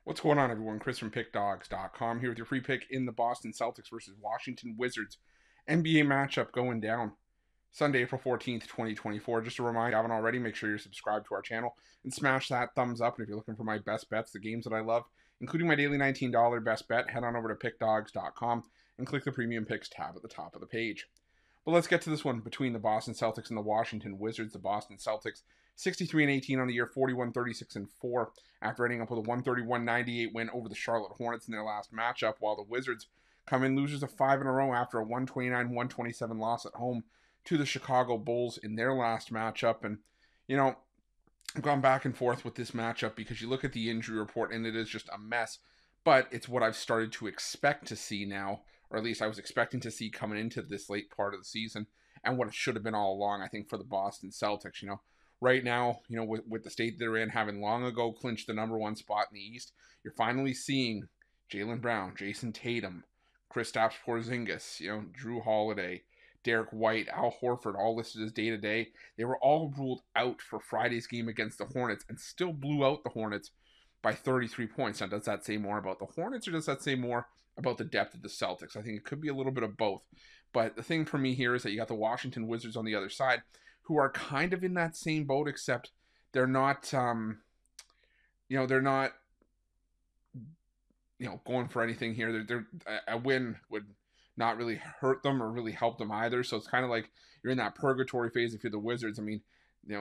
What's going on, everyone? Chris from Pickdawgz.com here with your free pick in the Boston Celtics versus Washington Wizards NBA matchup going down Sunday, April 14th, 2024. Just a reminder, if you haven't already, make sure you're subscribed to our channel and smash that thumbs up. And if you're looking for my best bets, the games that I love, including my daily $19 best bet, head on over to Pickdawgz.com and click the Premium Picks tab at the top of the page. But let's get to this one between the Boston Celtics and the Washington Wizards. The Boston Celtics 63-18 on the year, 41-36-4 after ending up with a 131-98 win over the Charlotte Hornets in their last matchup, while the Wizards come in losers of 5 in a row after a 129-127 loss at home to the Chicago Bulls in their last matchup. And, you know, I've gone back and forth with this matchup because you look at the injury report and it is just a mess, but it's what I've started to expect to see now, or at least I was expecting to see coming into this late part of the season, and what it should have been all along, I think, for the Boston Celtics. You know, right now, you know, with the state they're in, having long ago clinched the #1 spot in the East, you're finally seeing Jaylen Brown, Jason Tatum, Kristaps Porzingis, you know, Drew Holiday, Derek White, Al Horford, all listed as day-to-day. They were all ruled out for Friday's game against the Hornets and still blew out the Hornets by 33 points. Now, does that say more about the Hornets, or does that say more about the depth of the Celtics? I think it could be a little bit of both. But the thing for me here is that you got the Washington Wizards on the other side, who are kind of in that same boat, except they're not, they're not, going for anything here. They're a win would not really hurt them or really help them either. So it's kind of like you're in that purgatory phase if you're the Wizards. I mean,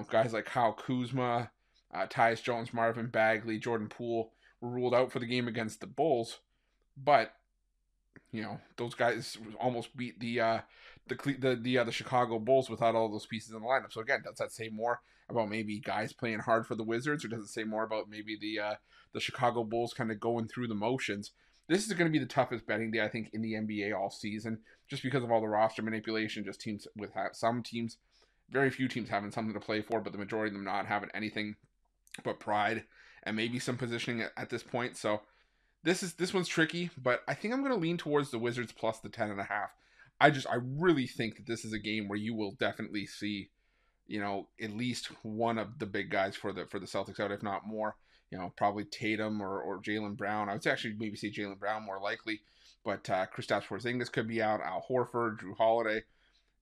guys like Kyle Kuzma, Tyus Jones, Marvin Bagley, Jordan Poole were ruled out for the game against the Bulls, but those guys almost beat the Chicago Bulls without all those pieces in the lineup. So again, does that say more about maybe guys playing hard for the Wizards, or does it say more about maybe the Chicago Bulls kind of going through the motions? This is going to be the toughest betting day, I think, in the NBA all season, just because of all the roster manipulation. Just teams with some teams, very few teams having something to play for, but the majority of them not having anything but pride and maybe some positioning at this point. So this one's tricky, but I think I'm going to lean towards the Wizards plus the 10.5. I really think that this is a game where you will definitely see, at least one of the big guys for the Celtics out, if not more. Probably Tatum or Jaylen Brown. I would actually maybe say Jaylen Brown more likely, but Kristaps Porzingis could be out. Al Horford, Drew Holiday,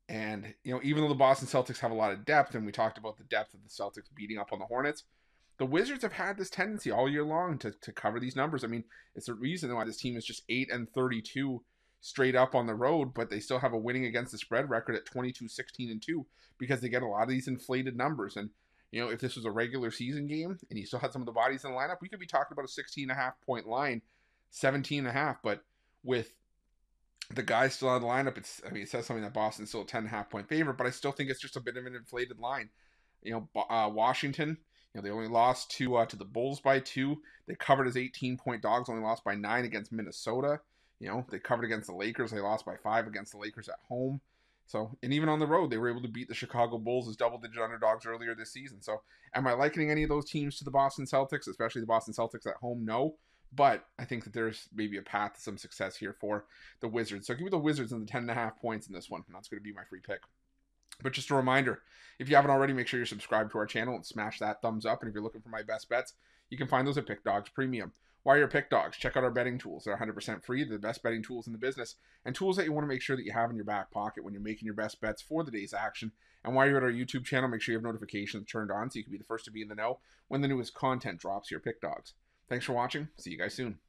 and even though the Boston Celtics have a lot of depth, and we talked about the depth of the Celtics beating up on the Hornets, the Wizards have had this tendency all year long to cover these numbers. I mean, it's the reason why this team is just 8-32 straight up on the road, but they still have a winning against the spread record at 22-16-2 because they get a lot of these inflated numbers. And if this was a regular season game and you still had some of the bodies in the lineup, we could be talking about a 16.5 point line, 17.5. But with the guys still on the lineup, it says something that Boston's still a 10.5 point favorite, but I still think it's just a bit of an inflated line. Washington, they only lost to the Bulls by 2. They covered as 18-point dogs, only lost by 9 against Minnesota. They covered against the Lakers. They lost by 5 against the Lakers at home. So, and even on the road, they were able to beat the Chicago Bulls as double-digit underdogs earlier this season. So, am I likening any of those teams to the Boston Celtics, especially the Boston Celtics at home? No. But I think that there's maybe a path to some success here for the Wizards. So, give me the Wizards and the 10.5 points in this one, and that's going to be my free pick. But just a reminder, if you haven't already, make sure you're subscribed to our channel and smash that thumbs up. And if you're looking for my best bets, you can find those at Pick Dawgz Premium. While you're Pick Dawgz, check out our betting tools. They're 100% free. They're the best betting tools in the business, and tools that you want to make sure that you have in your back pocket when you're making your best bets for the day's action. And while you're at our YouTube channel, make sure you have notifications turned on so you can be the first to be in the know when the newest content drops here at Pick Dawgz. Thanks for watching. See you guys soon.